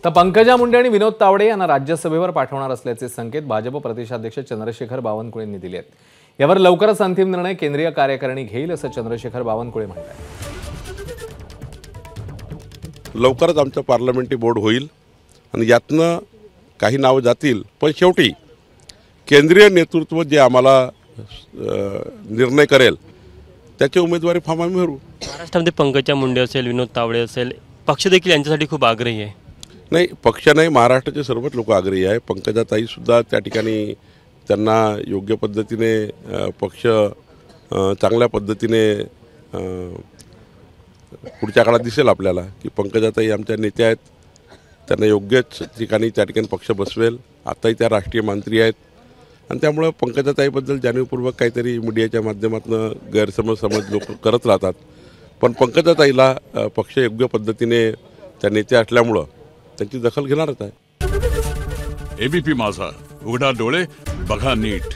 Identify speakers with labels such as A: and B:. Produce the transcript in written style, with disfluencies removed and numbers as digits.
A: तर पंकजा मुंडे आणि विनोद तावडे यांना राज्यसभेवर पाठवणार असल्याचे संकेत भाजप प्रदेशाध्यक्ष चंद्रशेखर बावनकुळेंनी दिले आहेत। यावर लवकरच अंतिम निर्णय केंद्रीय कार्यकारिणी घेईल असं चंद्रशेखर बावनकुळे म्हणतात।
B: लवकरच आमचं पार्लमेंटरी बोर्ड होईल आणि यातनं काही नाव जातील, पण शेवटी केंद्रीय नेतृत्व जे आम्हाला निर्णय करेल त्याची उमेदवारी फॉर्म आम्ही भरू।
C: महाराष्ट्रामध्ये पंकजा मुंडे असेल, विनोद तावडे असेल, पक्ष देखील यांच्यासाठी खूप आग्रही आहे।
B: नाही, पक्ष नाही, महाराष्ट्राचे सर्वच लोक आग्रही आहे। पंकजाताईसुद्धा त्या ठिकाणी त्यांना योग्य पद्धतीने पक्ष चांगल्या पद्धतीने पुढच्या काळात दिसेल आपल्याला की पंकजाताई आमच्या नेत्या आहेत, त्यांना योग्यच ठिकाणी त्या ठिकाणी पक्ष बसवेल। आताही त्या राष्ट्रीय मंत्री आहेत आणि त्यामुळे पंकजाताईबद्दल जाणीवपूर्वक काहीतरी मीडियाच्या माध्यमातून गैरसमज लोक करत राहतात, पण पंकजाताईला पक्ष योग्य पद्धतीने त्या नेत्या असल्यामुळं त्यांची दखल घेणारच आहे।
D: एबीपी माझा, उघडा डोळे बघा नीट।